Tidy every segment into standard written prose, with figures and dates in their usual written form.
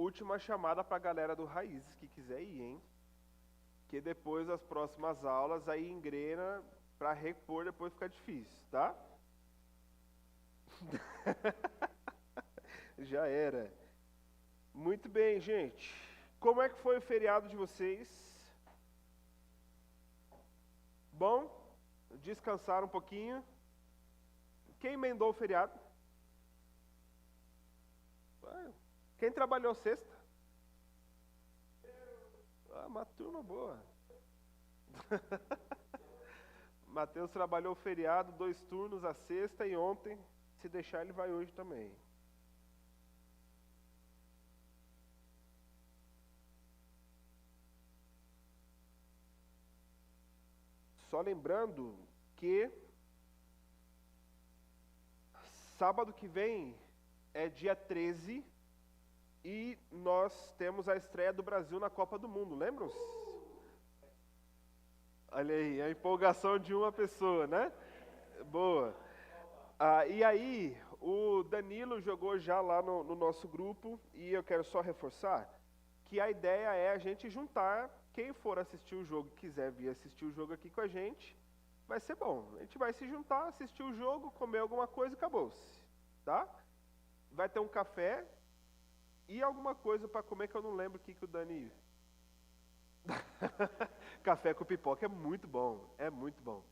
última chamada para a galera do Raízes que quiser ir, hein? Que depois das próximas aulas aí engrena para repor, depois fica difícil, tá? Já era. Muito bem, gente. Como é que foi o feriado de vocês? Bom? Descansaram um pouquinho? Quem emendou o feriado? Quem trabalhou sexta? Uma turma boa. Mateus trabalhou o feriado, 2 turnos, a sexta e ontem. Se deixar, ele vai hoje também. Só lembrando que sábado que vem é dia 13 e nós temos a estreia do Brasil na Copa do Mundo, lembram-se? Olha aí, a empolgação de uma pessoa, né? Boa. E aí, o Danilo jogou já lá no nosso grupo e eu quero só reforçar que a ideia é a gente juntar quem for assistir o jogo, quiser vir assistir o jogo aqui com a gente, vai ser bom. A gente vai se juntar, assistir o jogo, comer alguma coisa e acabou-se, tá? Vai ter um café e alguma coisa para comer que eu não lembro o que o Dani... Café com pipoca é muito bom, é muito bom.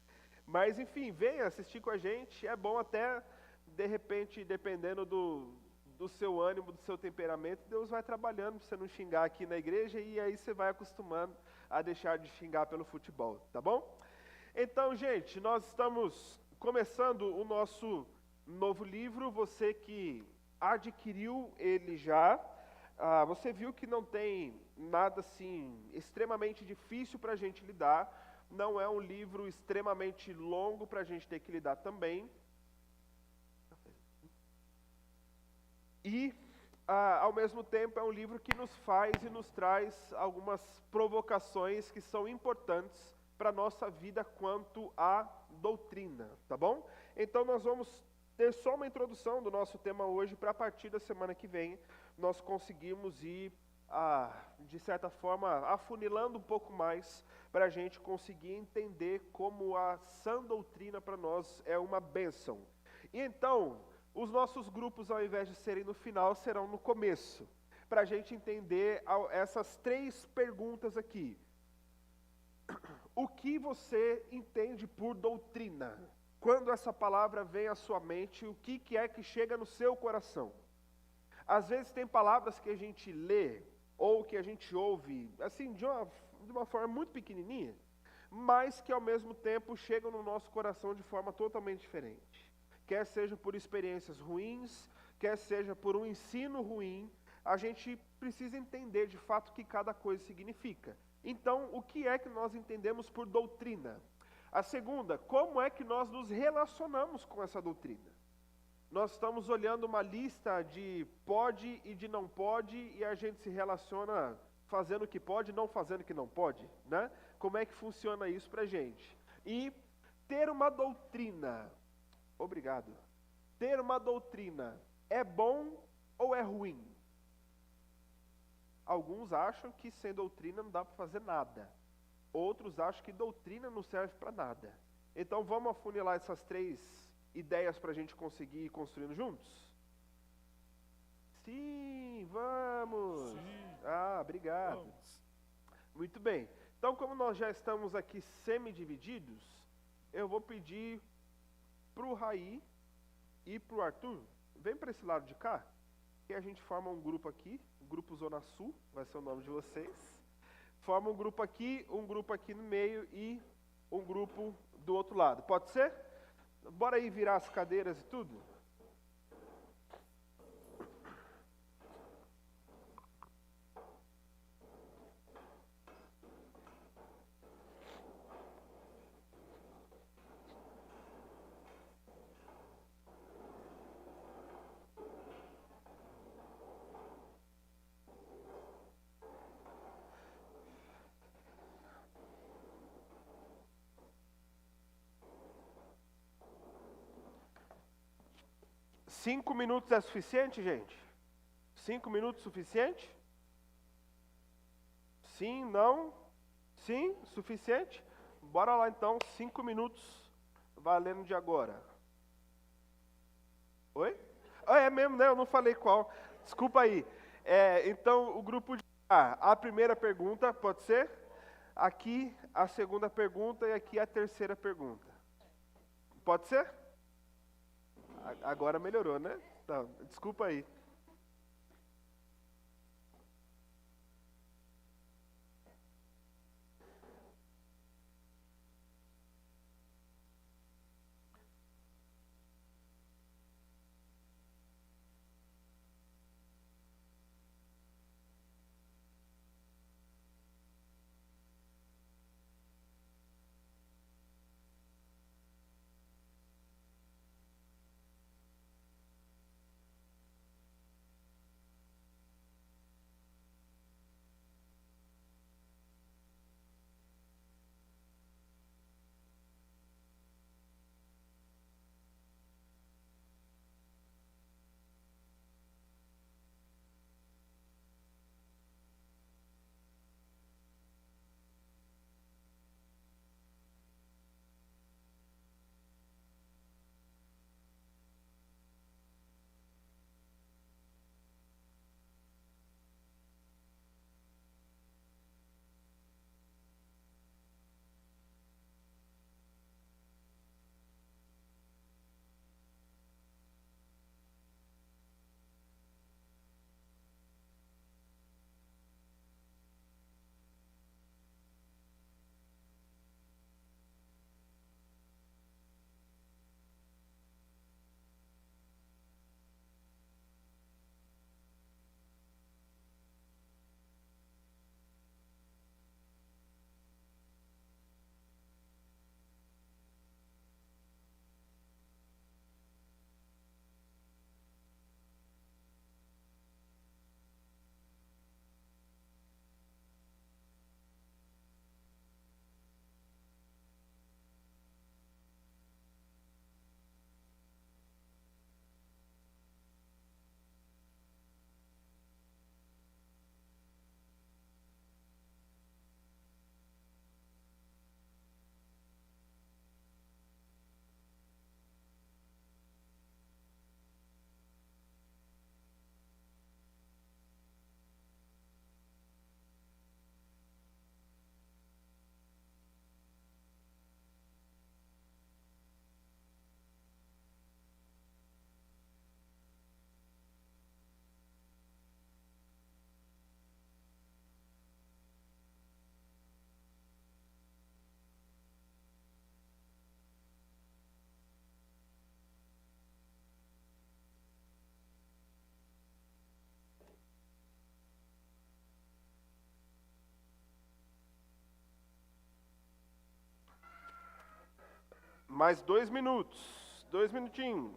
Mas enfim, venha assistir com a gente, é bom até, de repente, dependendo do seu ânimo, do seu temperamento, Deus vai trabalhando para você não xingar aqui na igreja e aí você vai acostumando a deixar de xingar pelo futebol, tá bom? Então, gente, nós estamos começando o nosso novo livro, você que adquiriu ele já, você viu que não tem nada assim extremamente difícil para a gente lidar, não é um livro extremamente longo para a gente ter que lidar também. E, ao mesmo tempo, é um livro que nos faz e nos traz algumas provocações que são importantes para a nossa vida quanto à doutrina, tá bom? Então, nós vamos ter só uma introdução do nosso tema hoje, para a partir da semana que vem, nós conseguirmos ir, de certa forma, afunilando um pouco mais, para a gente conseguir entender como a sã doutrina para nós é uma bênção. E então, os nossos grupos, ao invés de serem no final, serão no começo, para a gente entender essas 3 perguntas aqui. O que você entende por doutrina? Quando essa palavra vem à sua mente, o que é que chega no seu coração? Às vezes tem palavras que a gente lê, ou que a gente ouve, assim, de uma forma muito pequenininha, mas que ao mesmo tempo chegam no nosso coração de forma totalmente diferente. Quer seja por experiências ruins, quer seja por um ensino ruim, a gente precisa entender de fato o que cada coisa significa. Então, o que é que nós entendemos por doutrina? A segunda, como é que nós nos relacionamos com essa doutrina? Nós estamos olhando uma lista de pode e de não pode, e a gente se relaciona fazendo o que pode, não fazendo o que não pode, né? Como é que funciona isso pra gente? E ter uma doutrina... Obrigado. Ter uma doutrina é bom ou é ruim? Alguns acham que sem doutrina não dá para fazer nada. Outros acham que doutrina não serve para nada. Então vamos afunilar essas 3 ideias para a gente conseguir ir construindo juntos? Sim, vamos! Sim. Obrigado. Vamos. Muito bem. Então, como nós já estamos aqui semi-divididos, eu vou pedir para o Raí e para o Arthur, vem para esse lado de cá, que a gente forma um grupo aqui, o Grupo Zona Sul, vai ser o nome de vocês. Forma um grupo aqui no meio e um grupo do outro lado. Pode ser? Bora aí virar as cadeiras e tudo? Cinco minutos é suficiente, gente? 5 minutos suficiente? Sim, não? Sim, suficiente? Bora lá então, 5 minutos, valendo de agora. Oi? Ah, é mesmo, né? Eu não falei qual. Desculpa aí. Então, o grupo de a primeira pergunta, pode ser? Aqui a segunda pergunta e aqui a terceira pergunta. Pode ser? Agora melhorou, né? Não, desculpa aí. Mais 2 minutos. 2 minutinhos.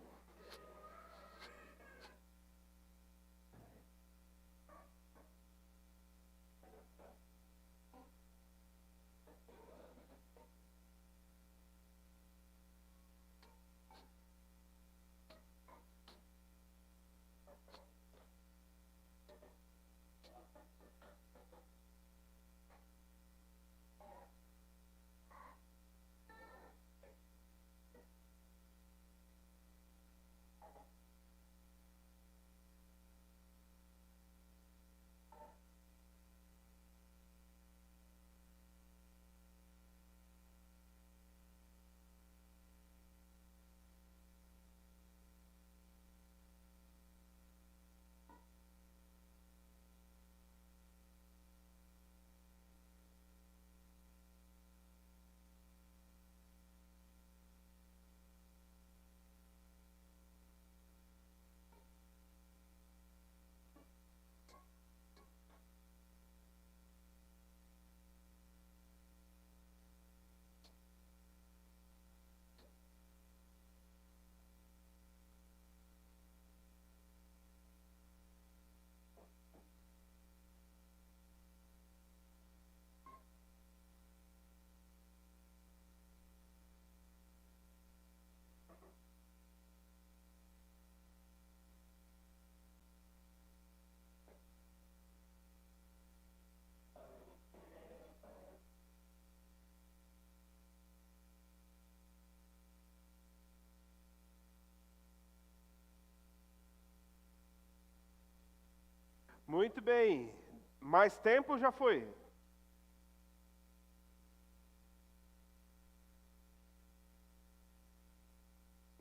Muito bem. Mais tempo já foi?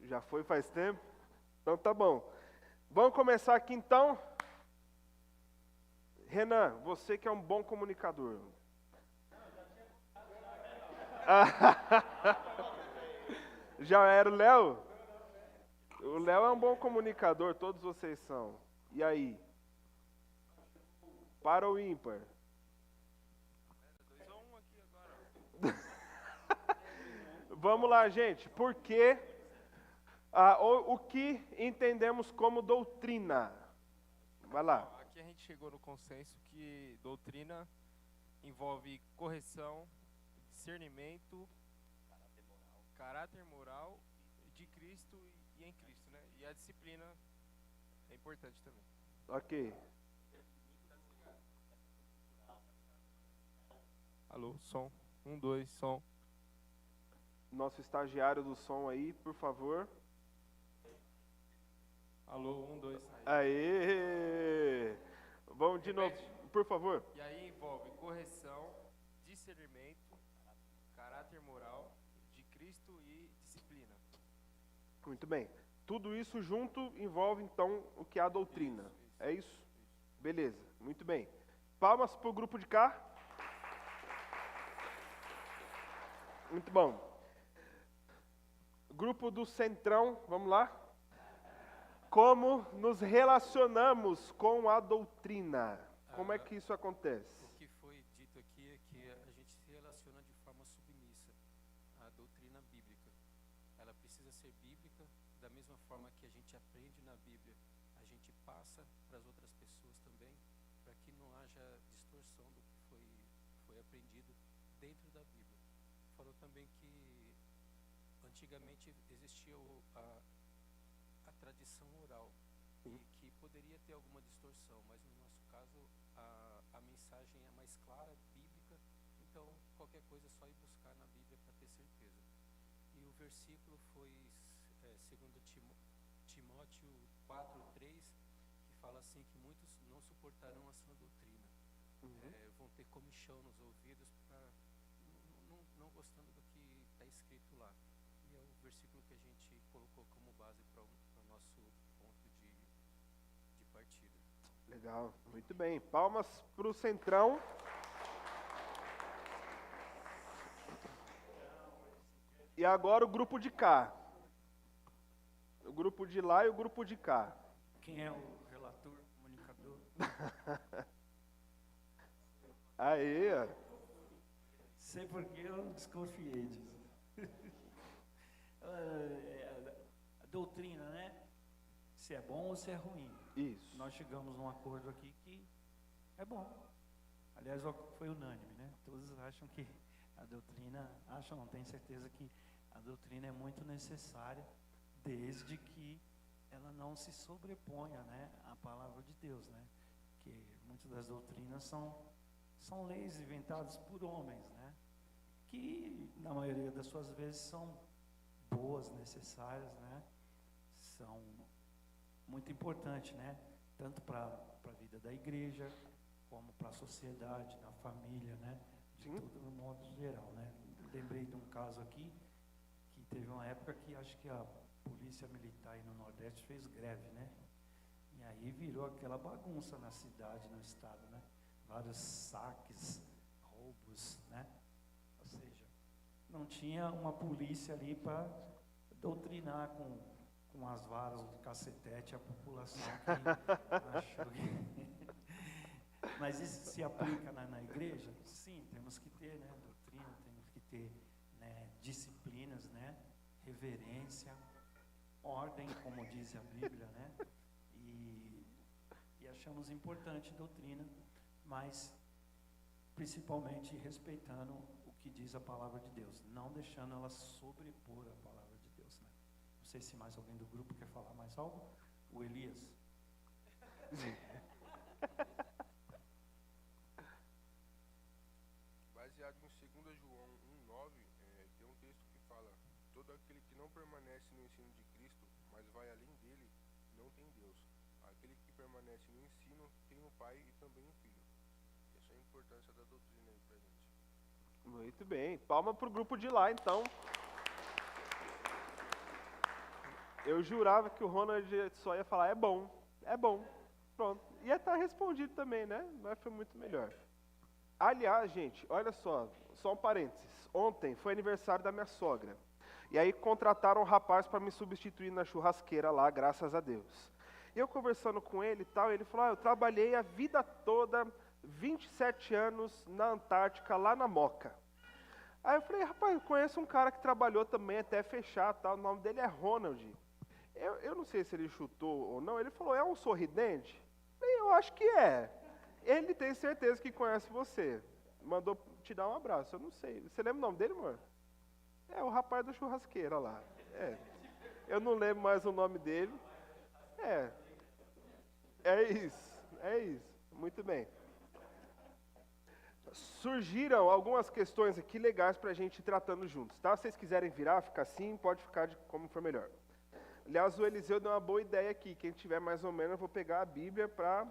Já foi faz tempo? Então tá bom. Vamos começar aqui então. Renan, você que é um bom comunicador. Já era o Léo? O Léo é um bom comunicador, todos vocês são. E aí? Para ou ímpar? 2-1 aqui agora. Vamos lá, gente. Por que o que entendemos como doutrina? Vai lá. Aqui a gente chegou no consenso que doutrina envolve correção, discernimento, caráter moral de Cristo e em Cristo, né? E a disciplina é importante também. Ok. Alô, som. 1, 2, som. Nosso estagiário do som aí, por favor. Alô, 1, 2. Aê! Vamos de novo, por favor. E aí envolve correção, discernimento, caráter moral de Cristo e disciplina. Muito bem. Tudo isso junto envolve, então, o que é a doutrina. Isso. É isso? Beleza, muito bem. Palmas para o grupo de cá. Muito bom. Grupo do Centrão, vamos lá? Como nos relacionamos com a doutrina? Como é que isso acontece? O que foi dito aqui é que a gente se relaciona de forma submissa à doutrina bíblica. Ela precisa ser bíblica, da mesma forma que a gente aprende na Bíblia, a gente passa para as outras pessoas também, para que não haja distorção do que foi aprendido dentro da Bíblia. Falou também que antigamente existia a tradição oral, e que poderia ter alguma distorção, mas no nosso caso a mensagem é mais clara, bíblica, então qualquer coisa é só ir buscar na Bíblia para ter certeza. E o versículo foi 2 Timóteo 4:3, que fala assim que muitos não suportarão a sã doutrina, vão ter comichão nos ouvidos, não gostando do que está escrito lá. E é o versículo que a gente colocou como base para o nosso ponto de partida. Legal, muito bem. Palmas para o Centrão. E agora o grupo de cá. O grupo de lá e o grupo de cá. Quem é o relator, comunicador? Aí, ó. Sei porque eu desconfiei disso. A doutrina, né? Se é bom ou se é ruim. Isso. Nós chegamos num acordo aqui que é bom. Aliás, foi unânime, né? Todos acham que a doutrina, não, tenho certeza que a doutrina é muito necessária, desde que ela não se sobreponha, né, à palavra de Deus, né? Que muitas das doutrinas são leis inventadas por homens, né? Que na maioria das suas vezes são boas, necessárias, né? São muito importantes, né? Tanto para a vida da igreja, como para a sociedade, na família, né? De tudo no modo geral, né? Lembrei de um caso aqui, que teve uma época que acho que a polícia militar aí no Nordeste fez greve, né? E aí virou aquela bagunça na cidade, no estado, né? Vários saques, roubos, né? Ou seja, não tinha uma polícia ali para doutrinar com as varas de cacetete a população que achou que... Mas isso se aplica na igreja? Sim, temos que ter, né, doutrina, temos que ter, né, disciplinas, né, reverência, ordem, como diz a Bíblia, né, e achamos importante doutrina, mas principalmente respeitando o que diz a palavra de Deus, não deixando ela sobrepor a palavra de Deus, né. Não sei se mais alguém do grupo quer falar mais algo. O Elias. Baseado em 2 João 1,9, tem um texto que fala: todo aquele que não permanece no ensino de Cristo, mas vai além dele, não tem Deus. Aquele que permanece permanece no ensino tem um pai e também um filho. Essa é a importância da doutrina aí pra gente. Muito bem. Palma pro grupo de lá, então. Eu jurava que o Ronald só ia falar, é bom. Pronto. Ia estar respondido também, né? Mas foi muito melhor. Aliás, gente, olha só um parênteses. Ontem foi aniversário da minha sogra. E aí contrataram um rapaz para me substituir na churrasqueira lá, graças a Deus. E eu conversando com ele e tal, ele falou, eu trabalhei a vida toda, 27 anos na Antártica, lá na Moca. Aí eu falei, rapaz, eu conheço um cara que trabalhou também até fechar, tal, o nome dele é Ronald. Eu não sei se ele chutou ou não, ele falou, é um sorridente? Eu acho que é. Ele tem certeza que conhece você. Mandou te dar um abraço, eu não sei. Você lembra o nome dele, amor? É o rapaz da churrasqueira lá. Eu não lembro mais o nome dele. É isso. Muito bem. Surgiram algumas questões aqui legais para a gente ir tratando juntos, tá? Se vocês quiserem virar, ficar assim, pode ficar de como for melhor. Aliás, o Eliseu deu uma boa ideia aqui. Quem tiver mais ou menos, eu vou pegar a Bíblia para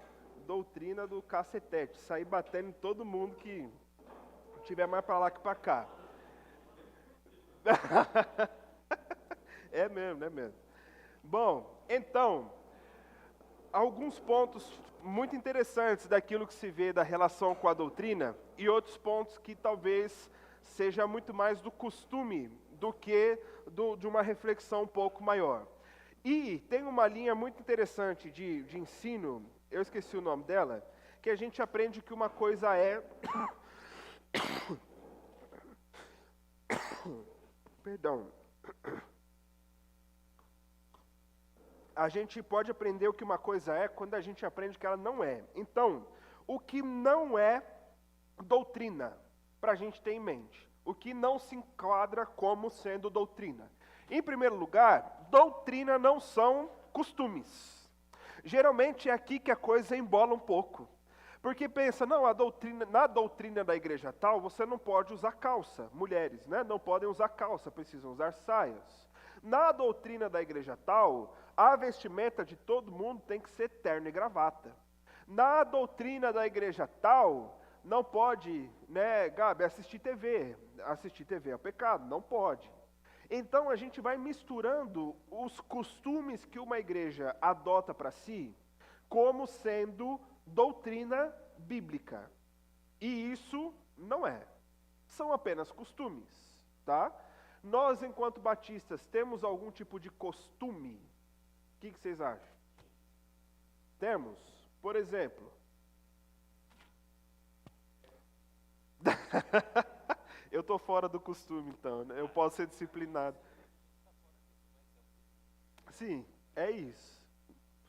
doutrina do cacetete. Sair batendo em todo mundo que tiver mais para lá que para cá. É mesmo. Bom, então, alguns pontos muito interessantes daquilo que se vê da relação com a doutrina e outros pontos que talvez seja muito mais do costume do que de uma reflexão um pouco maior. E tem uma linha muito interessante de ensino, eu esqueci o nome dela, que a gente aprende que uma coisa é... Perdão. A gente pode aprender o que uma coisa é quando a gente aprende que ela não é. Então, o que não é doutrina, para a gente ter em mente. O que não se enquadra como sendo doutrina. Em primeiro lugar, doutrina não são costumes. Geralmente é aqui que a coisa embola um pouco. Porque pensa, não, na doutrina da igreja tal, você não pode usar calça. Mulheres, né, não podem usar calça, precisam usar saias. Na doutrina da igreja tal, a vestimenta de todo mundo tem que ser terno e gravata. Na doutrina da igreja tal, não pode, né, Gabi, assistir TV. Assistir TV é pecado, não pode. Então a gente vai misturando os costumes que uma igreja adota para si como sendo doutrina bíblica. E isso não é. São apenas costumes, tá? Nós, enquanto batistas, temos algum tipo de costume? O que vocês acham? Temos? Por exemplo... Eu estou fora do costume, então, né? Eu posso ser disciplinado. Sim, é isso.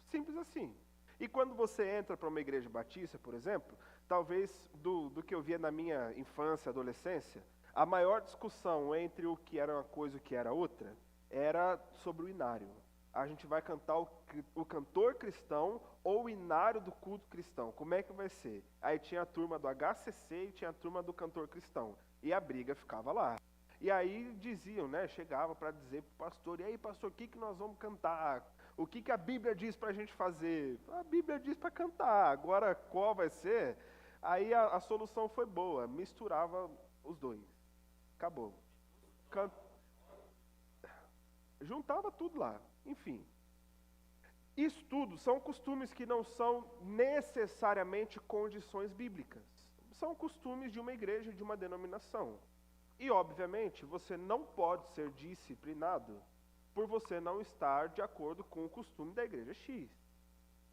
Simples assim. E quando você entra para uma igreja batista, por exemplo, talvez do que eu via na minha infância, adolescência, a maior discussão entre o que era uma coisa e o que era outra, era sobre o inário. A gente vai cantar o cantor cristão ou o inário do culto cristão. Como é que vai ser? Aí tinha a turma do HCC e tinha a turma do cantor cristão. E a briga ficava lá. E aí diziam, né, chegava para dizer para o pastor, e aí pastor, o que nós vamos cantar? O que a Bíblia diz para a gente fazer? A Bíblia diz para cantar, agora qual vai ser? Aí a solução foi boa, misturava os dois. Acabou. Juntava tudo lá, enfim. Isso tudo são costumes que não são necessariamente condições bíblicas. São costumes de uma igreja, de uma denominação. E, obviamente, você não pode ser disciplinado por você não estar de acordo com o costume da igreja X.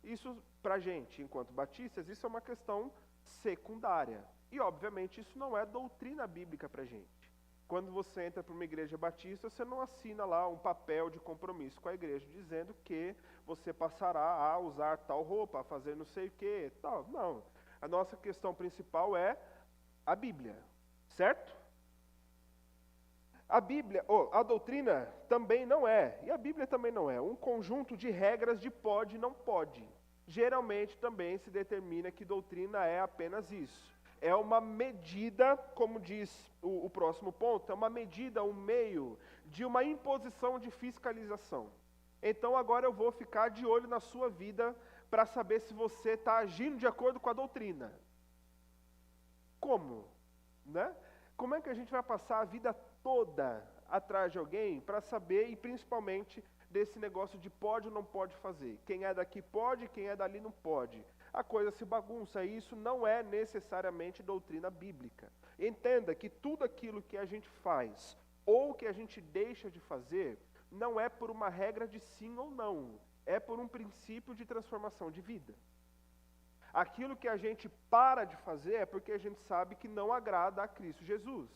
Isso, para a gente, enquanto batistas, isso é uma questão secundária. E, obviamente, isso não é doutrina bíblica para a gente. Quando você entra para uma igreja batista, você não assina lá um papel de compromisso com a igreja, dizendo que você passará a usar tal roupa, a fazer não sei o que, tal. Não. A nossa questão principal é a Bíblia, certo? A Bíblia, a doutrina também não é, e a Bíblia também não é, um conjunto de regras de pode e não pode. Geralmente também se determina que doutrina é apenas isso. É uma medida, como diz o próximo ponto, é uma medida, um meio de uma imposição de fiscalização. Então agora eu vou ficar de olho na sua vida para saber se você está agindo de acordo com a doutrina. Como? Né? Como é que a gente vai passar a vida toda atrás de alguém para saber, e principalmente desse negócio de pode ou não pode fazer? Quem é daqui pode, quem é dali não pode. A coisa se bagunça, e isso não é necessariamente doutrina bíblica. Entenda que tudo aquilo que a gente faz ou que a gente deixa de fazer não é por uma regra de sim ou não, é por um princípio de transformação de vida. Aquilo que a gente para de fazer é porque a gente sabe que não agrada a Cristo Jesus,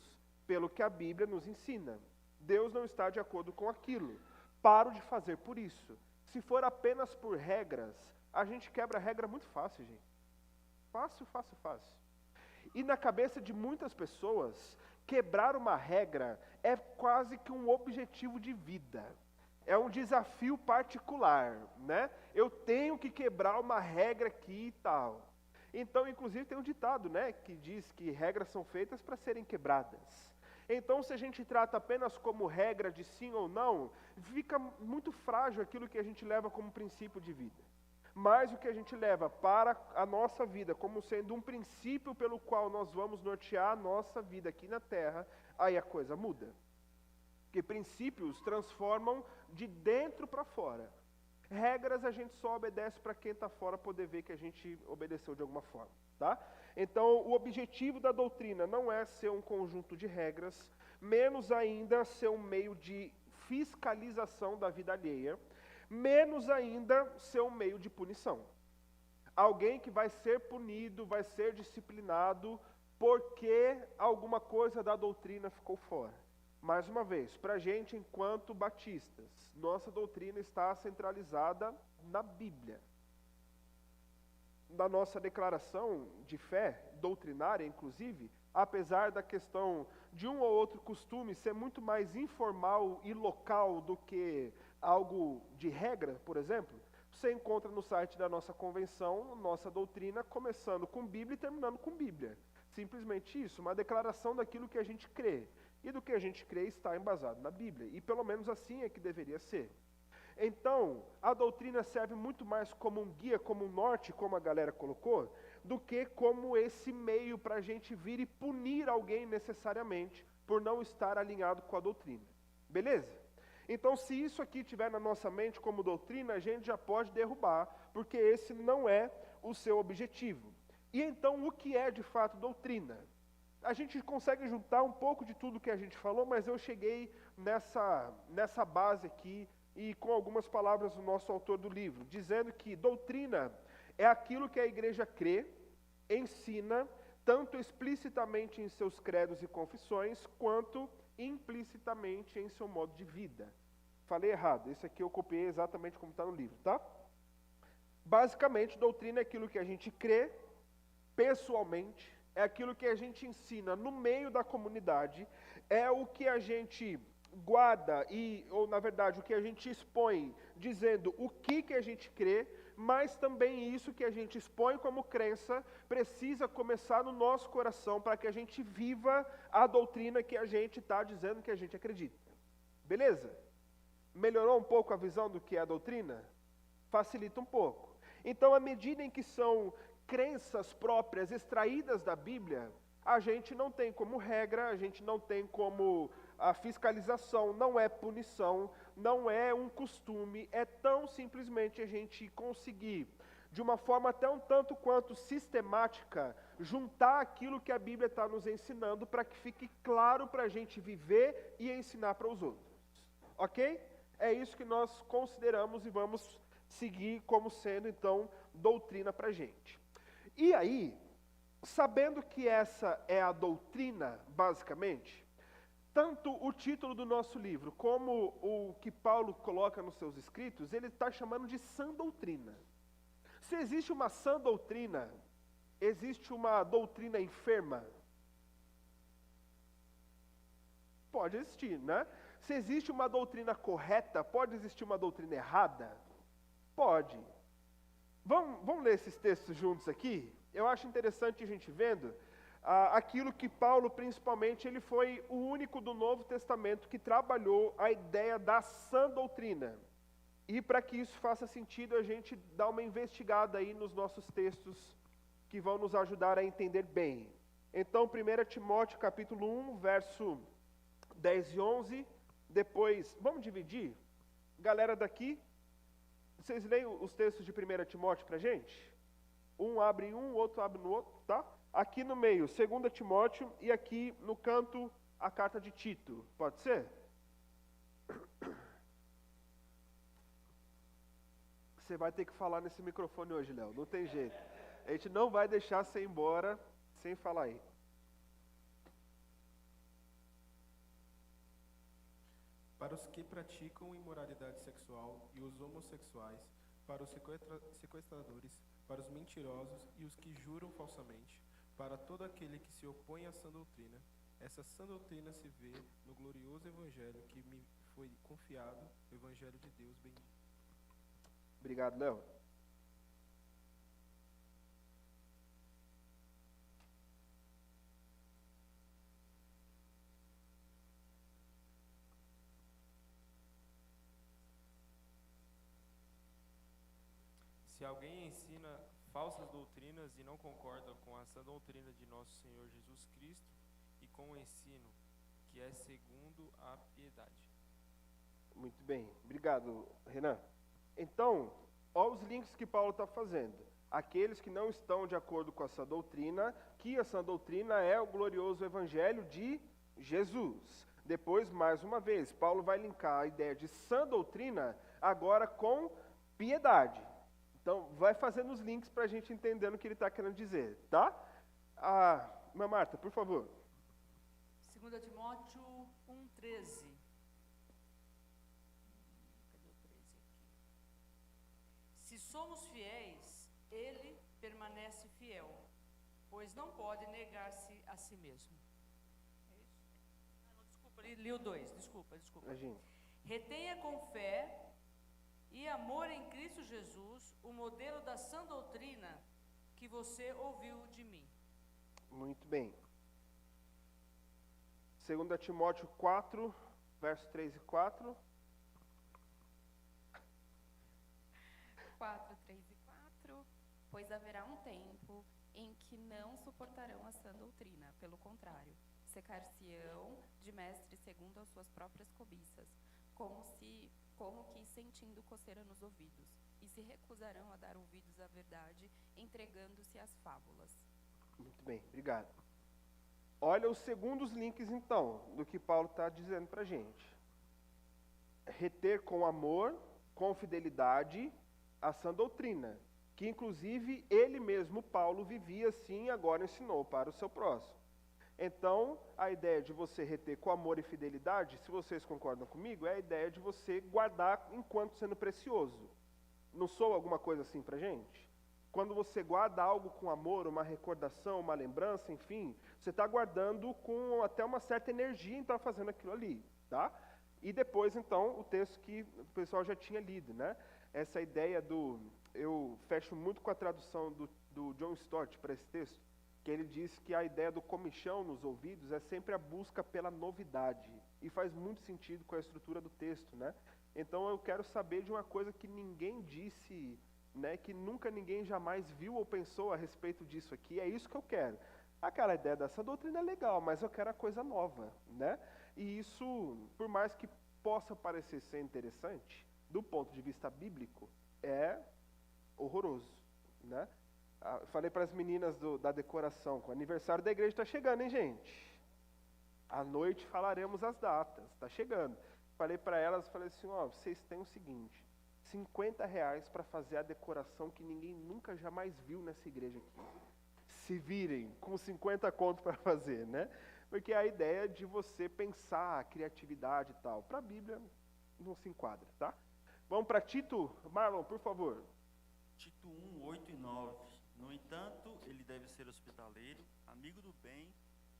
pelo que a Bíblia nos ensina. Deus não está de acordo com aquilo. Paro de fazer por isso. Se for apenas por regras, a gente quebra a regra muito fácil, gente. Fácil, fácil, fácil. E na cabeça de muitas pessoas, quebrar uma regra é quase que um objetivo de vida. É um desafio particular, né? Eu tenho que quebrar uma regra aqui e tal. Então, inclusive, tem um ditado, né, que diz que regras são feitas para serem quebradas. Então, se a gente trata apenas como regra de sim ou não, fica muito frágil aquilo que a gente leva como princípio de vida. Mas o que a gente leva para a nossa vida como sendo um princípio pelo qual nós vamos nortear a nossa vida aqui na Terra, aí a coisa muda. Porque princípios transformam de dentro para fora. Regras a gente só obedece para quem está fora poder ver que a gente obedeceu de alguma forma. Tá? Então, o objetivo da doutrina não é ser um conjunto de regras, menos ainda ser um meio de fiscalização da vida alheia, menos ainda ser um meio de punição. Alguém que vai ser punido, vai ser disciplinado, porque alguma coisa da doutrina ficou fora. Mais uma vez, para a gente, enquanto batistas, nossa doutrina está centralizada na Bíblia. Na nossa declaração de fé, doutrinária inclusive, apesar da questão de um ou outro costume ser muito mais informal e local do que algo de regra, por exemplo, você encontra no site da nossa convenção, nossa doutrina, começando com Bíblia e terminando com Bíblia. Simplesmente isso, uma declaração daquilo que a gente crê. E do que a gente crê está embasado na Bíblia. E pelo menos assim é que deveria ser. Então, a doutrina serve muito mais como um guia, como um norte, como a galera colocou, do que como esse meio para a gente vir e punir alguém necessariamente por não estar alinhado com a doutrina. Beleza? Então, se isso aqui estiver na nossa mente como doutrina, a gente já pode derrubar, porque esse não é o seu objetivo. E então, o que é de fato doutrina? A gente consegue juntar um pouco de tudo que a gente falou, mas eu cheguei nessa base aqui e com algumas palavras do nosso autor do livro, dizendo que doutrina é aquilo que a igreja crê, ensina, tanto explicitamente em seus credos e confissões, quanto implicitamente em seu modo de vida. Falei errado, esse aqui eu copiei exatamente como está no livro, tá? Basicamente, doutrina é aquilo que a gente crê pessoalmente, é aquilo que a gente ensina no meio da comunidade, é o que a gente guarda, ou na verdade o que a gente expõe, dizendo o que a gente crê, mas também isso que a gente expõe como crença precisa começar no nosso coração para que a gente viva a doutrina que a gente está dizendo que a gente acredita. Beleza? Melhorou um pouco a visão do que é a doutrina? Facilita um pouco. Então, à medida em que são crenças próprias extraídas da Bíblia, a gente não tem como regra, a gente não tem como a fiscalização, não é punição, não é um costume, é tão simplesmente a gente conseguir, de uma forma até um tanto quanto sistemática, juntar aquilo que a Bíblia está nos ensinando para que fique claro para a gente viver e ensinar para os outros. Ok? É isso que nós consideramos e vamos seguir como sendo, então, doutrina para a gente. E aí, sabendo que essa é a doutrina, basicamente, tanto o título do nosso livro, como o que Paulo coloca nos seus escritos, ele está chamando de sã doutrina. Se existe uma sã doutrina, existe uma doutrina enferma? Pode existir, né? Se existe uma doutrina correta, pode existir uma doutrina errada? Pode. Vamos ler esses textos juntos aqui? Eu acho interessante a gente vendo aquilo que Paulo, principalmente, ele foi o único do Novo Testamento que trabalhou a ideia da sã doutrina. E para que isso faça sentido, a gente dá uma investigada aí nos nossos textos que vão nos ajudar a entender bem. Então, 1 Timóteo capítulo 1, verso 10 e 11, depois, vamos dividir? Galera daqui, vocês leem os textos de 1 Timóteo para a gente? Um abre em um, o outro abre no outro, tá? Aqui no meio, 2 Timóteo, e aqui no canto, a carta de Tito. Pode ser? Você vai ter que falar nesse microfone hoje, Léo, não tem jeito. A gente não vai deixar você ir embora sem falar aí. Para os que praticam imoralidade sexual e os homossexuais, para os sequestradores, para os mentirosos e os que juram falsamente, para todo aquele que se opõe à sã doutrina. Essa sã doutrina se vê no glorioso evangelho que me foi confiado, o evangelho de Deus bendito. Obrigado, Léo. Se alguém ensina falsas doutrinas e não concorda com a sã doutrina de nosso Senhor Jesus Cristo e com o ensino que é segundo a piedade. Muito bem, obrigado, Renan. Então, olha os links que Paulo está fazendo. Aqueles que não estão de acordo com essa doutrina, que essa doutrina é o glorioso evangelho de Jesus. Depois, mais uma vez, Paulo vai linkar a ideia de sã doutrina agora com piedade. Então, vai fazendo os links para a gente entender o que ele está querendo dizer, tá? Irmã Marta, por favor. 2 Timóteo 1,13. Cadê o 13 aqui? Se somos fiéis, ele permanece fiel, pois não pode negar-se a si mesmo. É isso? Não, desculpa, li o 2, desculpa. Imagina. Retenha com fé e amor em Cristo Jesus o modelo da sã doutrina que você ouviu de mim. Muito bem. 2 Timóteo 4, versos 3 e 4. 4, 3 e 4. Pois haverá um tempo em que não suportarão a sã doutrina, pelo contrário, secar-se-ão de mestres segundo as suas próprias cobiças, como que sentindo coceira nos ouvidos, e se recusarão a dar ouvidos à verdade, entregando-se às fábulas. Muito bem, obrigado. Olha os segundos links, então, do que Paulo está dizendo para a gente. Reter com amor, com fidelidade, a sã doutrina, que inclusive ele mesmo, Paulo, vivia assim e agora ensinou para o seu próximo. Então, a ideia de você reter com amor e fidelidade, se vocês concordam comigo, é a ideia de você guardar enquanto sendo precioso. Não soa alguma coisa assim para a gente? Quando você guarda algo com amor, uma recordação, uma lembrança, enfim, você está guardando com até uma certa energia em estar fazendo aquilo ali, tá? E depois, então, o texto que o pessoal já tinha lido, né? Essa ideia eu fecho muito com a tradução do John Stott para esse texto, que ele diz que a ideia do comichão nos ouvidos é sempre a busca pela novidade. E faz muito sentido com a estrutura do texto, né? Então eu quero saber de uma coisa que ninguém disse, né, que nunca ninguém jamais viu ou pensou a respeito disso aqui. É isso que eu quero. Aquela ideia dessa doutrina é legal, mas eu quero a coisa nova, né? E isso, por mais que possa parecer ser interessante, do ponto de vista bíblico, é horroroso, né? Falei para as meninas da decoração, que o aniversário da igreja está chegando, hein, gente? À noite falaremos as datas, está chegando. Falei para elas, falei assim, vocês têm o seguinte, R$50 para fazer a decoração que ninguém nunca jamais viu nessa igreja aqui. Se virem com 50 conto para fazer, né? Porque é a ideia de você pensar a criatividade e tal. Para a Bíblia não se enquadra, tá? Vamos para Tito. Marlon, por favor. Tito 1, 8 e 9. No entanto, ele deve ser hospitaleiro, amigo do bem,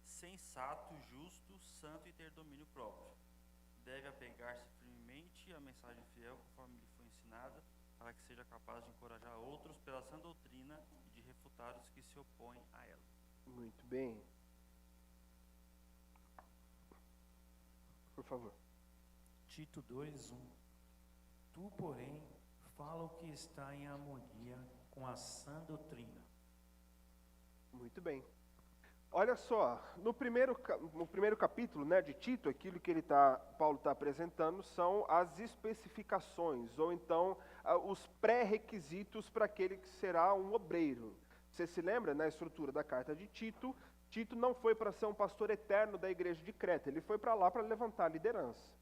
sensato, justo, santo e ter domínio próprio. Deve apegar-se firmemente à mensagem fiel, conforme lhe foi ensinada, para que seja capaz de encorajar outros pela sã doutrina e de refutar os que se opõem a ela. Muito bem. Por favor. Tito 2, 1. Tu, porém, fala o que está em harmonia com a sã doutrina. Muito bem. Olha só, no primeiro capítulo, né, de Tito, aquilo que Paulo está apresentando são as especificações, ou então os pré-requisitos para aquele que será um obreiro. Você se lembra, na estrutura da carta de Tito, Tito não foi para ser um pastor eterno da igreja de Creta, ele foi para lá para levantar a liderança.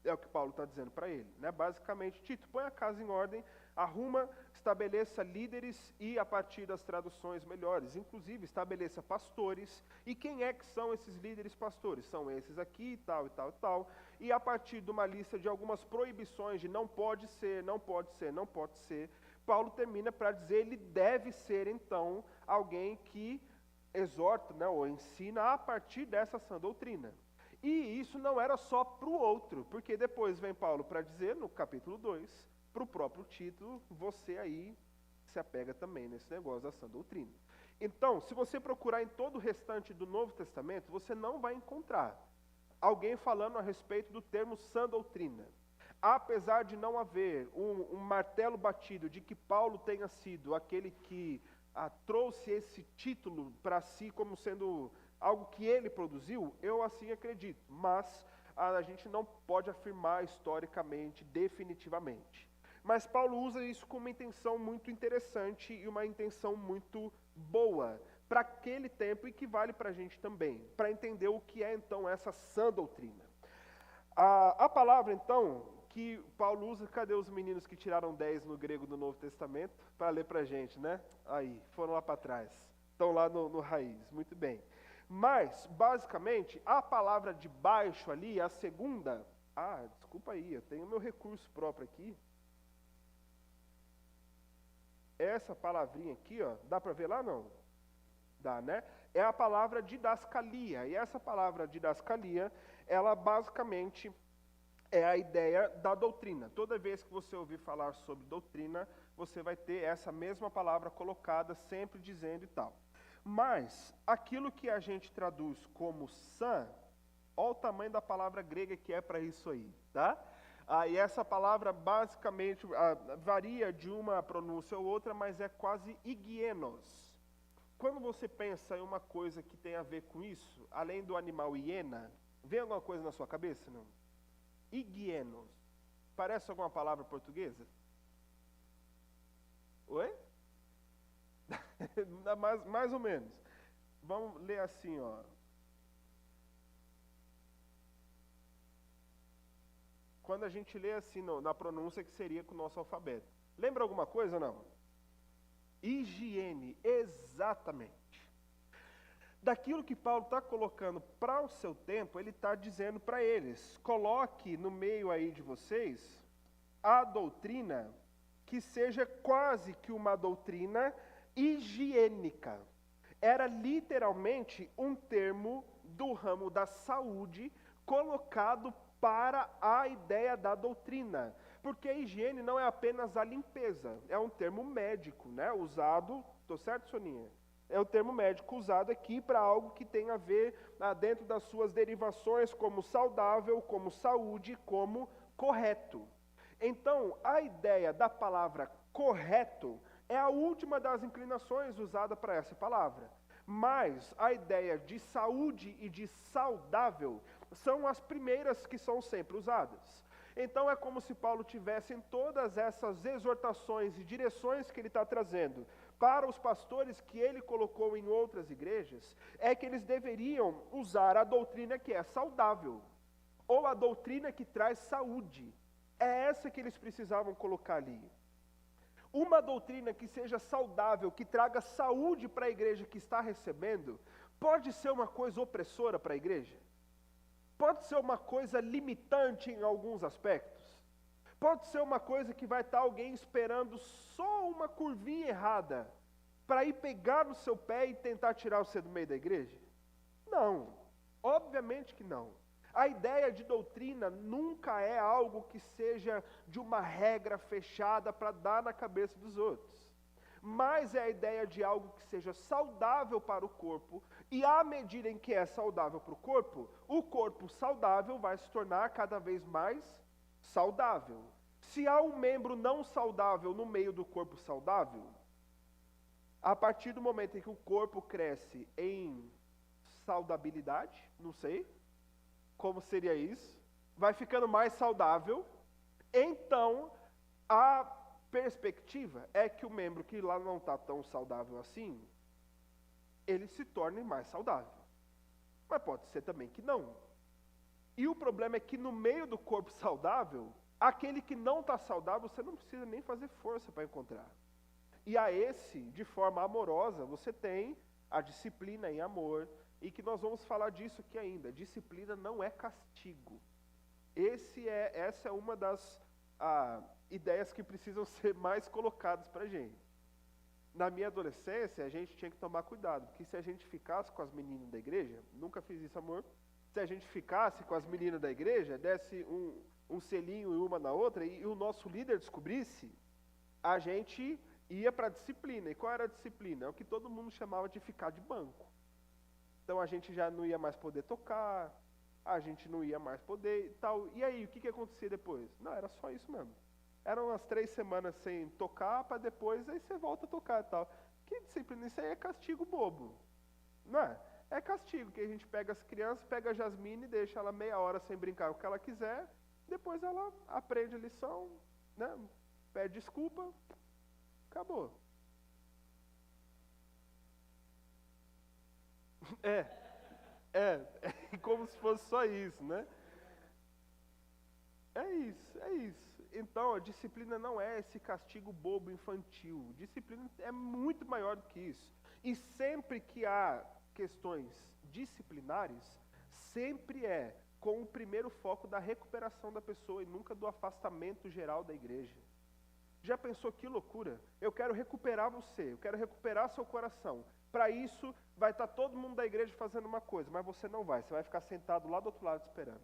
É o que Paulo está dizendo para ele, né? Basicamente, Tito, põe a casa em ordem, arruma, estabeleça líderes e, a partir das traduções melhores, inclusive estabeleça pastores. E quem é que são esses líderes pastores? São esses aqui, tal e tal e tal. E a partir de uma lista de algumas proibições de não pode ser, não pode ser, não pode ser, Paulo termina para dizer ele deve ser, então, alguém que exorta, né, ou ensina a partir dessa sã doutrina. E isso não era só para o outro, porque depois vem Paulo para dizer, no capítulo 2, para o próprio Tito, você aí se apega também nesse negócio da sã doutrina. Então, se você procurar em todo o restante do Novo Testamento, você não vai encontrar alguém falando a respeito do termo sã doutrina. Apesar de não haver um martelo batido de que Paulo tenha sido aquele que trouxe esse título para si como sendo algo que ele produziu, eu assim acredito, mas a gente não pode afirmar historicamente, definitivamente. Mas Paulo usa isso com uma intenção muito interessante e uma intenção muito boa para aquele tempo e que vale para a gente também, para entender o que é então essa sã doutrina. A palavra então que Paulo usa, cadê os meninos que tiraram 10 no grego do Novo Testamento? Para ler para a gente, né? Aí, foram lá para trás, estão lá no raiz, muito bem. Mas, basicamente, a palavra de baixo ali, a segunda... desculpa aí, eu tenho meu recurso próprio aqui. Essa palavrinha aqui, ó, dá para ver lá, não? Dá, né? É a palavra didascalia. E essa palavra didascalia, ela basicamente é a ideia da doutrina. Toda vez que você ouvir falar sobre doutrina, você vai ter essa mesma palavra colocada, sempre dizendo e tal. Mas, aquilo que a gente traduz como sã, olha o tamanho da palavra grega que é para isso aí, tá? E essa palavra basicamente varia de uma pronúncia ou outra, mas é quase higienos. Quando você pensa em uma coisa que tem a ver com isso, além do animal hiena, vem alguma coisa na sua cabeça, não? Higienos. Parece alguma palavra portuguesa? Oi? mais ou menos. Vamos ler assim, ó. Quando a gente lê assim na pronúncia que seria com o nosso alfabeto. Lembra alguma coisa ou não? Higiene, exatamente. Daquilo que Paulo está colocando para o seu tempo, ele está dizendo para eles, coloque no meio aí de vocês a doutrina que seja quase que uma doutrina higiênica. Era literalmente um termo do ramo da saúde colocado para a ideia da doutrina. Porque a higiene não é apenas a limpeza, é um termo médico, né? Usado, estou certo, Soninha? É o termo médico usado aqui para algo que tem a ver dentro das suas derivações como saudável, como saúde, como correto. Então, a ideia da palavra correto é a última das inclinações usada para essa palavra. Mas a ideia de saúde e de saudável são as primeiras que são sempre usadas. Então é como se Paulo tivesse em todas essas exortações e direções que ele está trazendo para os pastores que ele colocou em outras igrejas, é que eles deveriam usar a doutrina que é saudável, ou a doutrina que traz saúde. É essa que eles precisavam colocar ali. Uma doutrina que seja saudável, que traga saúde para a igreja que está recebendo, pode ser uma coisa opressora para a igreja? Pode ser uma coisa limitante em alguns aspectos? Pode ser uma coisa que vai estar alguém esperando só uma curvinha errada para ir pegar no seu pé e tentar tirar você do meio da igreja? Não, obviamente que não. A ideia de doutrina nunca é algo que seja de uma regra fechada para dar na cabeça dos outros. Mas é a ideia de algo que seja saudável para o corpo, e à medida em que é saudável para o corpo saudável vai se tornar cada vez mais saudável. Se há um membro não saudável no meio do corpo saudável, a partir do momento em que o corpo cresce em saudabilidade, não sei como seria isso, vai ficando mais saudável, então a perspectiva é que o membro que lá não está tão saudável assim, ele se torne mais saudável. Mas pode ser também que não. E o problema é que no meio do corpo saudável, aquele que não está saudável, você não precisa nem fazer força para encontrar. E a esse, de forma amorosa, você tem a disciplina em amor, e que nós vamos falar disso aqui ainda. Disciplina não é castigo. Essa é uma das ideias que precisam ser mais colocadas para a gente. Na minha adolescência, a gente tinha que tomar cuidado, porque se a gente ficasse com as meninas da igreja, nunca fiz isso, amor, se a gente ficasse com as meninas da igreja, desse um selinho e uma na outra, e o nosso líder descobrisse, a gente ia para a disciplina. E qual era a disciplina? É o que todo mundo chamava de ficar de banco. Então a gente já não ia mais poder tocar, a gente não ia mais poder e tal. E aí, o que acontecia depois? Não, era só isso mesmo. Eram umas 3 semanas sem tocar, para depois, aí você volta a tocar e tal. Que disciplina? Isso aí é castigo bobo. Não é? É castigo, que a gente pega as crianças, pega a Jasmine, deixa ela meia hora sem brincar o que ela quiser, depois ela aprende a lição, né? Pede desculpa, acabou. É como se fosse só isso, né? É isso. Então, a disciplina não é esse castigo bobo infantil. Disciplina é muito maior do que isso. E sempre que há questões disciplinares, sempre é com o primeiro foco da recuperação da pessoa e nunca do afastamento geral da igreja. Já pensou que loucura? Eu quero recuperar você, eu quero recuperar seu coração. Para isso, vai estar todo mundo da igreja fazendo uma coisa, mas você não vai, você vai ficar sentado lá do outro lado esperando.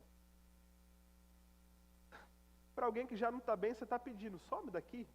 Para alguém que já não está bem, você está pedindo, some daqui.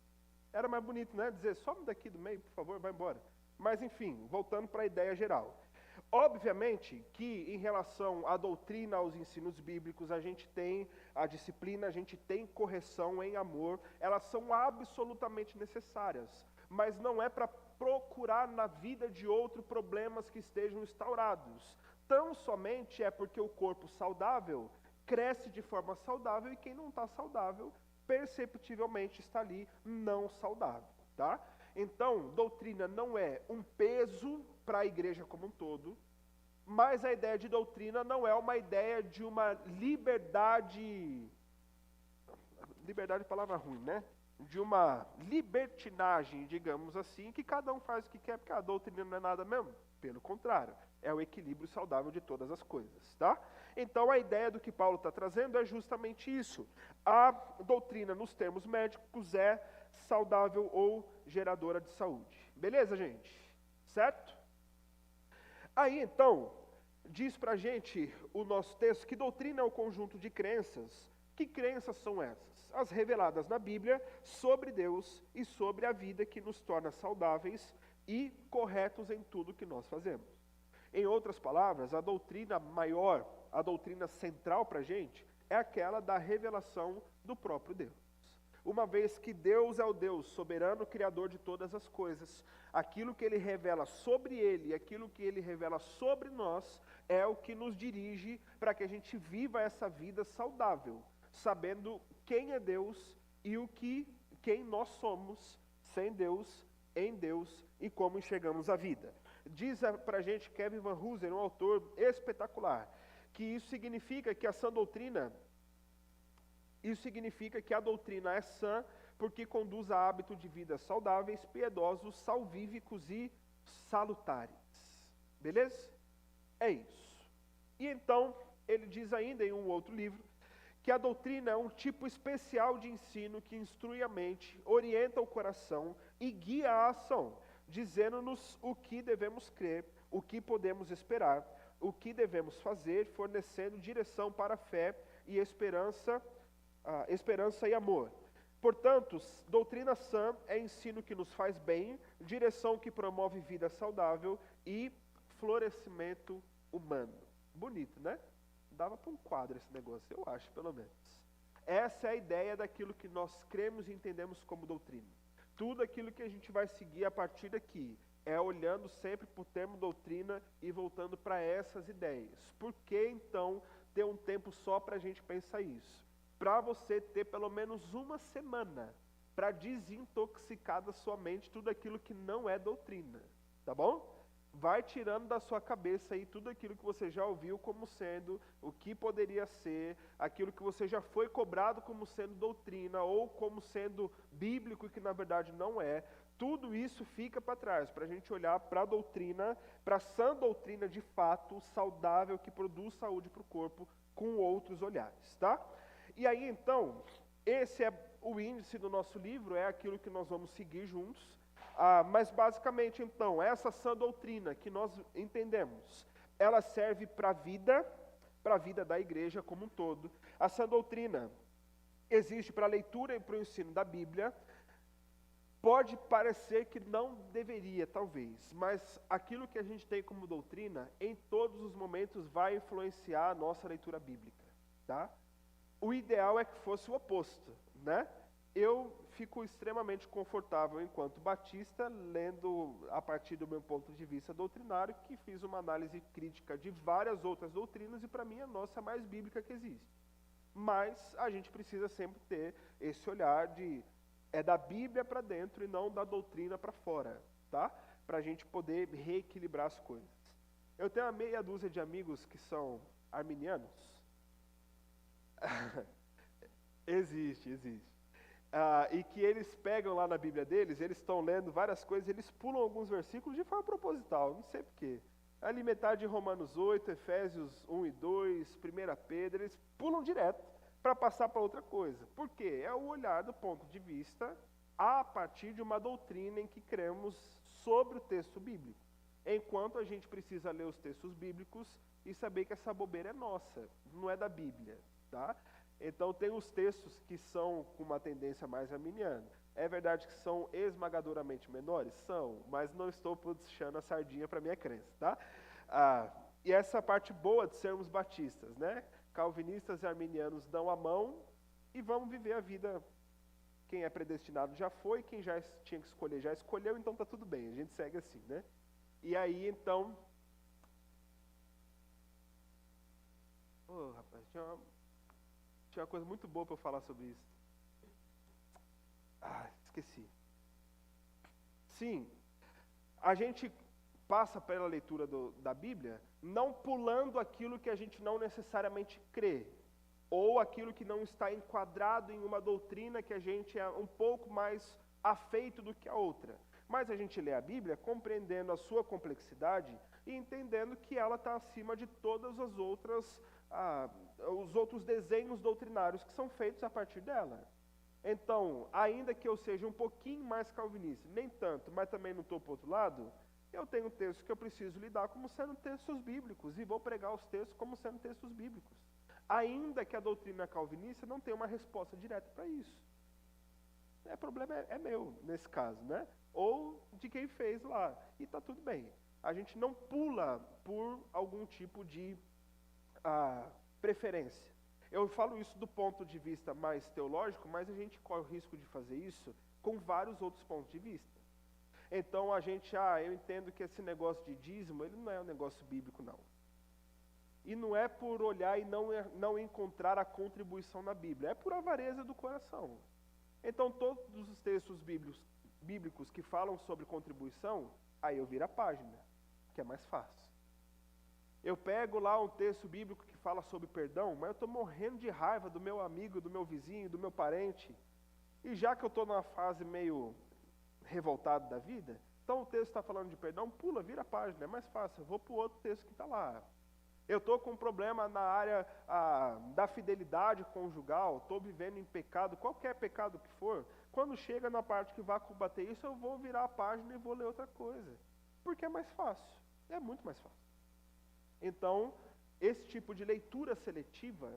Era mais bonito, né? Dizer, some daqui do meio, por favor, vai embora. Mas enfim, voltando para a ideia geral. Obviamente que em relação à doutrina, aos ensinos bíblicos, a gente tem a disciplina, a gente tem correção em amor, elas são absolutamente necessárias, mas não é para procurar na vida de outro problemas que estejam instaurados. Tão somente é porque o corpo saudável cresce de forma saudável e quem não está saudável, perceptivelmente está ali não saudável, tá? Então, doutrina não é um peso para a igreja como um todo, mas a ideia de doutrina não é uma ideia de uma liberdade é palavra ruim, né? De uma libertinagem, digamos assim, que cada um faz o que quer, porque a doutrina não é nada mesmo. Pelo contrário, é o equilíbrio saudável de todas as coisas, tá? Então, a ideia do que Paulo está trazendo é justamente isso. A doutrina, nos termos médicos, é saudável ou geradora de saúde. Beleza, gente? Certo? Aí, então, diz pra gente o nosso texto que doutrina é o conjunto de crenças. Que crenças são essas? As reveladas na Bíblia sobre Deus e sobre a vida que nos torna saudáveis e corretos em tudo que nós fazemos. Em outras palavras, a doutrina maior, a doutrina central para a gente, é aquela da revelação do próprio Deus. Uma vez que Deus é o Deus soberano, criador de todas as coisas, aquilo que Ele revela sobre Ele, aquilo que Ele revela sobre nós, é o que nos dirige para que a gente viva essa vida saudável, sabendo quem é Deus e quem nós somos sem Deus, em Deus e como enxergamos a vida. Diz para a gente Kevin Van Hooser, um autor espetacular, que isso significa que a sã doutrina, isso significa que a doutrina é sã porque conduz a hábito de vida saudáveis, piedosos, salvíficos e salutares. Beleza? É isso. E então, ele diz ainda em um outro livro, que a doutrina é um tipo especial de ensino que instrui a mente, orienta o coração e guia a ação, dizendo-nos o que devemos crer, o que podemos esperar, o que devemos fazer, fornecendo direção para a fé e esperança e amor. Portanto, doutrina sã é ensino que nos faz bem, direção que promove vida saudável e florescimento humano. Bonito, né? Dava para um quadro esse negócio, eu acho, pelo menos. Essa é a ideia daquilo que nós cremos e entendemos como doutrina. Tudo aquilo que a gente vai seguir a partir daqui é olhando sempre para o termo doutrina e voltando para essas ideias. Por que então ter um tempo só para a gente pensar isso? Para você ter pelo menos uma semana para desintoxicar da sua mente tudo aquilo que não é doutrina, tá bom? Vai tirando da sua cabeça aí tudo aquilo que você já ouviu como sendo o que poderia ser, aquilo que você já foi cobrado como sendo doutrina ou como sendo bíblico e que na verdade não é. Tudo isso fica para trás, para a gente olhar para a doutrina, para a sã doutrina de fato, saudável, que produz saúde para o corpo, com outros olhares, tá? E aí então, esse é o índice do nosso livro, é aquilo que nós vamos seguir juntos. Mas basicamente, então, essa sã doutrina que nós entendemos, ela serve para a vida da igreja como um todo. A sã doutrina existe para a leitura e para o ensino da Bíblia. Pode parecer que não deveria, talvez, mas aquilo que a gente tem como doutrina, em todos os momentos, vai influenciar a nossa leitura bíblica, tá? O ideal é que fosse o oposto, né? Eu fico extremamente confortável enquanto batista, lendo a partir do meu ponto de vista doutrinário, que fiz uma análise crítica de várias outras doutrinas e para mim a nossa é a mais bíblica que existe. Mas a gente precisa sempre ter esse olhar de da Bíblia para dentro e não da doutrina para fora, tá? Para a gente poder reequilibrar as coisas. Eu tenho uma meia dúzia de amigos que são arminianos. Existe. E que eles pegam lá na Bíblia deles, eles estão lendo várias coisas, eles pulam alguns versículos de forma proposital, não sei porquê. Ali metade de Romanos 8, Efésios 1 e 2, 1 Pedro, eles pulam direto para passar para outra coisa. Por quê? É o olhar do ponto de vista a partir de uma doutrina em que cremos sobre o texto bíblico. Enquanto a gente precisa ler os textos bíblicos e saber que essa bobeira é nossa, não é da Bíblia, tá? Então tem os textos que são com uma tendência mais arminiana. É verdade que são esmagadoramente menores? São, mas não estou puxando a sardinha para a minha crença, tá? E essa parte boa de sermos batistas, né? Calvinistas e arminianos dão a mão e vamos viver a vida. Quem é predestinado já foi, quem já tinha que escolher já escolheu, então tá tudo bem, a gente segue assim, né? E aí então... Rapaz, tinha uma coisa muito boa para eu falar sobre isso. Esqueci. Sim, a gente passa pela leitura da Bíblia não pulando aquilo que a gente não necessariamente crê, ou aquilo que não está enquadrado em uma doutrina que a gente é um pouco mais afeito do que a outra. Mas a gente lê a Bíblia compreendendo a sua complexidade e entendendo que ela está acima de todas as outras, os outros desenhos doutrinários que são feitos a partir dela. Então, ainda que eu seja um pouquinho mais calvinista, nem tanto, mas também não estou para o outro lado, eu tenho textos que eu preciso lidar como sendo textos bíblicos e vou pregar os textos como sendo textos bíblicos. Ainda que a doutrina calvinista não tenha uma resposta direta para isso. O problema é meu, nesse caso, né? Ou de quem fez lá. E está tudo bem. A gente não pula por algum tipo de preferência. Eu falo isso do ponto de vista mais teológico, mas a gente corre o risco de fazer isso com vários outros pontos de vista. Então a gente, eu entendo que esse negócio de dízimo, ele não é um negócio bíblico, não. E não é por olhar e não encontrar a contribuição na Bíblia, é por avareza do coração. Então todos os textos bíblicos que falam sobre contribuição, aí eu viro a página, que é mais fácil. Eu pego lá um texto bíblico que fala sobre perdão, mas eu estou morrendo de raiva do meu amigo, do meu vizinho, do meu parente. E já que eu estou numa fase meio revoltado da vida, então o texto está falando de perdão, pula, vira a página, é mais fácil. Eu vou para o outro texto que está lá. Eu estou com um problema na área da fidelidade conjugal, estou vivendo em pecado, qualquer pecado que for, quando chega na parte que vai combater isso, eu vou virar a página e vou ler outra coisa. Porque é mais fácil, é muito mais fácil. Então, esse tipo de leitura seletiva,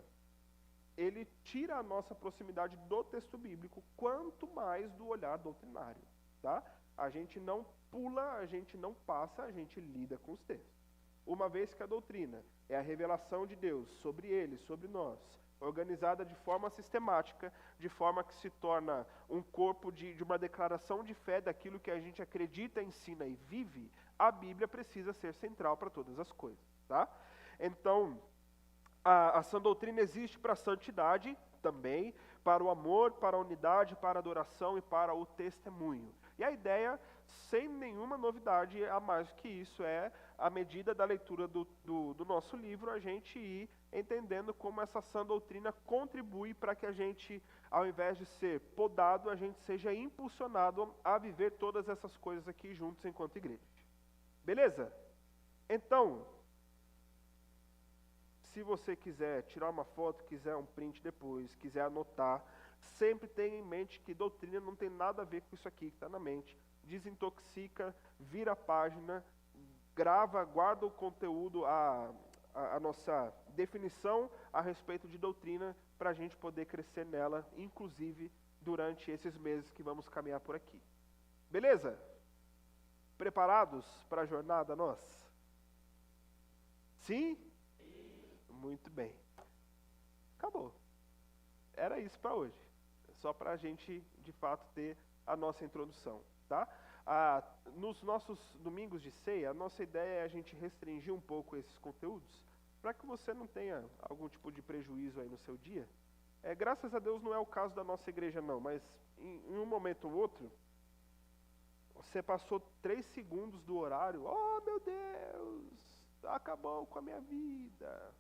ele tira a nossa proximidade do texto bíblico, quanto mais do olhar doutrinário, tá? A gente não pula, a gente não passa, a gente lida com os textos. Uma vez que a doutrina é a revelação de Deus sobre ele, sobre nós, organizada de forma sistemática, de forma que se torna um corpo de uma declaração de fé daquilo que a gente acredita, ensina e vive, a Bíblia precisa ser central para todas as coisas, tá? Então, a sã doutrina existe para a santidade também, para o amor, para a unidade, para a adoração e para o testemunho. E a ideia, sem nenhuma novidade a mais que isso, é, à medida da leitura do nosso livro, a gente ir entendendo como essa sã doutrina contribui para que a gente, ao invés de ser podado, a gente seja impulsionado a viver todas essas coisas aqui juntos enquanto igreja. Beleza? Então, se você quiser tirar uma foto, quiser um print depois, quiser anotar, sempre tenha em mente que doutrina não tem nada a ver com isso aqui que está na mente. Desintoxica, vira a página, grava, guarda o conteúdo, a nossa definição a respeito de doutrina, para a gente poder crescer nela, inclusive durante esses meses que vamos caminhar por aqui. Beleza? Preparados para a jornada nós? Sim? Muito bem. Acabou. Era isso para hoje. Só para a gente, de fato, ter a nossa introdução, tá? Nos nossos domingos de ceia, a nossa ideia é a gente restringir um pouco esses conteúdos, para que você não tenha algum tipo de prejuízo aí no seu dia. Graças a Deus não é o caso da nossa igreja não, mas em um momento ou outro, você passou 3 segundos do horário, oh meu Deus, acabou com a minha vida,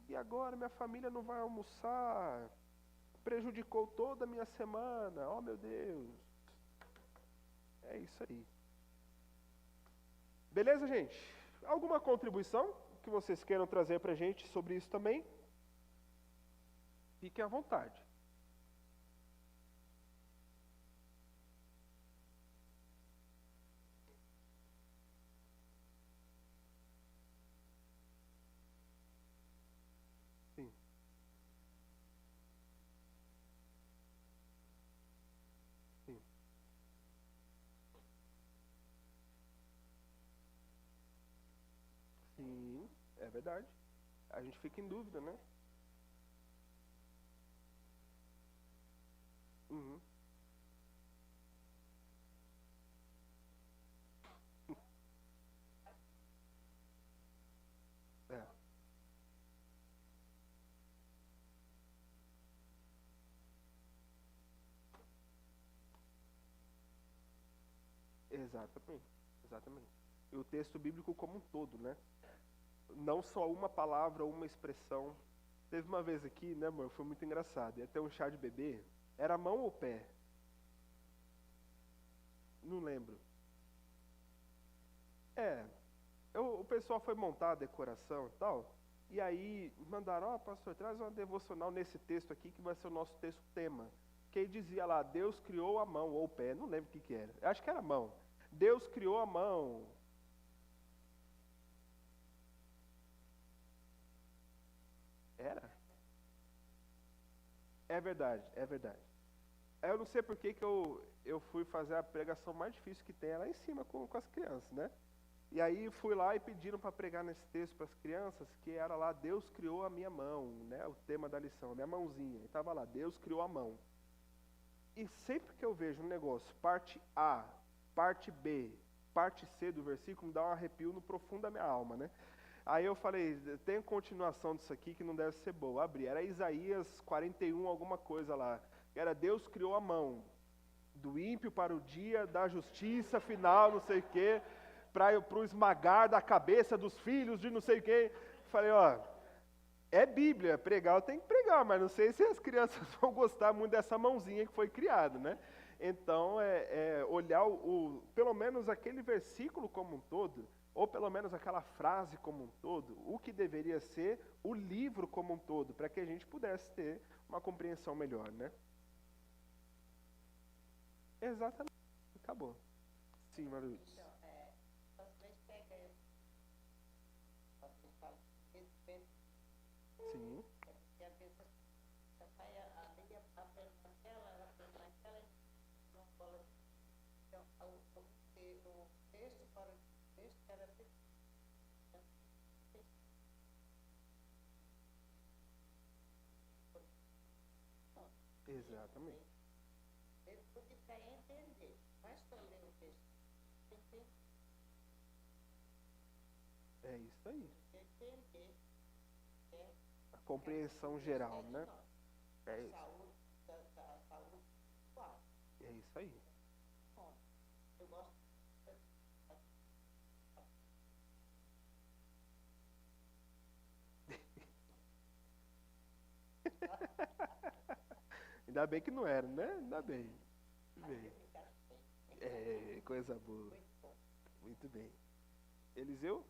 e agora minha família não vai almoçar, prejudicou toda a minha semana, oh meu Deus. É isso aí. Beleza, gente? Alguma contribuição que vocês queiram trazer para a gente sobre isso também? Fiquem à vontade. Sim. Sim. Sim, é verdade. A gente fica em dúvida, né? Uhum. É, exatamente, exatamente. E o texto bíblico como um todo, né? Não só uma palavra, uma expressão. Teve uma vez aqui, né, amor? Foi muito engraçado. Ia ter um chá de bebê. Era mão ou pé? Não lembro. O pessoal foi montar a decoração e tal. E aí mandaram, ó, pastor, traz uma devocional nesse texto aqui que vai ser o nosso texto tema. Que aí dizia lá, Deus criou a mão ou o pé. Não lembro o que era. Acho que era a mão. Deus criou a mão. Era? É verdade, é verdade. Eu não sei por que eu fui fazer a pregação mais difícil que tem, é lá em cima com as crianças, né? E aí fui lá e pediram para pregar nesse texto para as crianças, que era lá, Deus criou a minha mão, né? O tema da lição, a minha mãozinha. E estava lá, Deus criou a mão. E sempre que eu vejo um negócio, parte A, parte B, parte C do versículo, me dá um arrepio no profundo da minha alma, né? Aí eu falei, tem continuação disso aqui que não deve ser boa. Abri, era Isaías 41, alguma coisa lá. Era Deus criou a mão, do ímpio para o dia da justiça final, não sei o quê, para o esmagar da cabeça dos filhos de não sei quem. Falei, ó, é Bíblia, pregar eu tenho que pregar, mas não sei se as crianças vão gostar muito dessa mãozinha que foi criada, né? Então, olhar pelo menos aquele versículo como um todo, ou pelo menos aquela frase como um todo, o que deveria ser o livro como um todo, para que a gente pudesse ter uma compreensão melhor, né? Exatamente. Acabou. Sim, Maruz. Sim. Exatamente. Tudo para entender. Mas também o texto tem que É isso aí. entender A compreensão geral, né? É isso. saúde, da saúde atual. É isso aí. Eu gosto Ainda bem que não era, né? Ainda bem. Bem. É, coisa boa. Muito bem. Eliseu?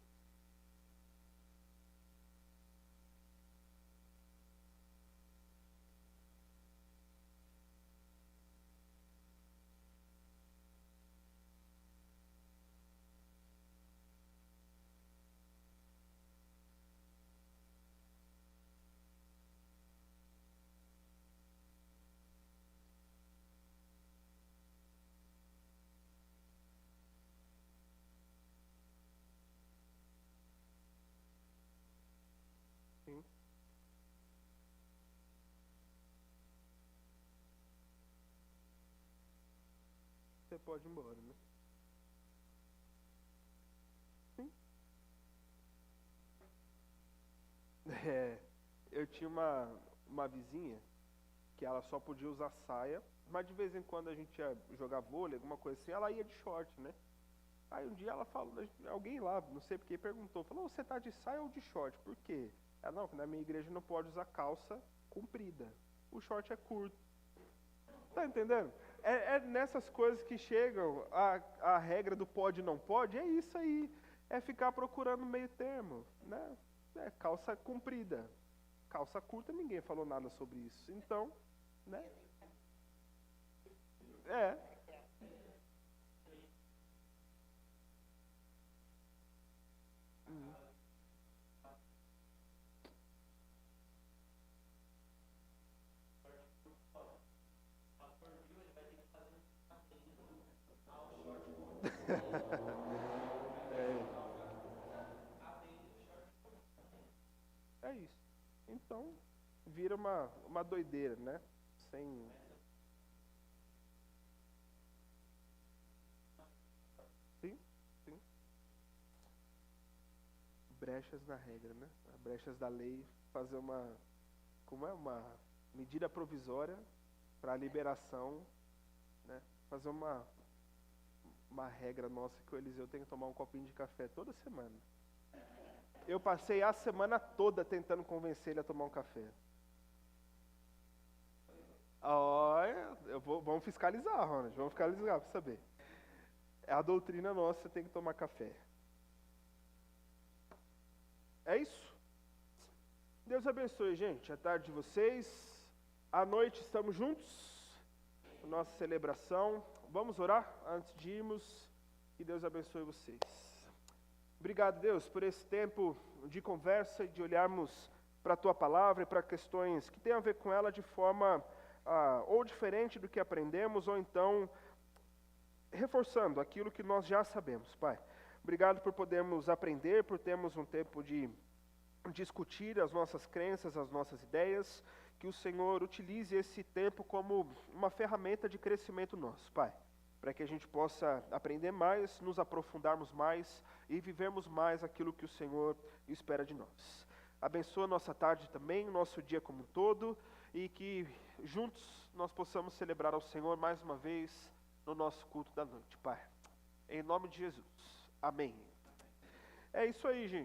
Sim. Você pode ir embora, né? Sim. É, eu tinha uma vizinha que ela só podia usar saia, mas de vez em quando a gente ia jogar vôlei, alguma coisa assim, ela ia de short, né? Aí um dia ela falou, alguém lá, não sei porque, perguntou, falou, você tá de saia ou de short? Por quê? Ela, não, que na minha igreja não pode usar calça comprida. O short é curto. Tá entendendo? É nessas coisas que chegam a regra do pode e não pode, é isso aí. É ficar procurando meio termo, né? É calça comprida. Calça curta, ninguém falou nada sobre isso. Então, né? É. É isso. Então, vira uma doideira, né? Sem. Sim, sim. Brechas na regra, né? Brechas da lei, fazer como é uma medida provisória para a liberação, né? Fazer uma regra nossa que o Eliseu tem que tomar um copinho de café toda semana. Eu passei a semana toda tentando convencer ele a tomar um café. Olha, vamos fiscalizar, Ronald, vamos fiscalizar para saber. É a doutrina nossa, tem que tomar café. É isso? Deus abençoe, gente, a tarde de vocês. À noite estamos juntos, nossa celebração. Vamos orar antes de irmos. Que Deus abençoe vocês. Obrigado, Deus, por esse tempo de conversa e de olharmos para a Tua palavra e para questões que têm a ver com ela de forma ou diferente do que aprendemos, ou então reforçando aquilo que nós já sabemos, Pai. Obrigado por podermos aprender, por termos um tempo de discutir as nossas crenças, as nossas ideias, que o Senhor utilize esse tempo como uma ferramenta de crescimento nosso, Pai, para que a gente possa aprender mais, nos aprofundarmos mais e vivermos mais aquilo que o Senhor espera de nós. Abençoa a nossa tarde também, o nosso dia como um todo, e que juntos nós possamos celebrar ao Senhor mais uma vez no nosso culto da noite, Pai. Em nome de Jesus. Amém. É isso aí, gente.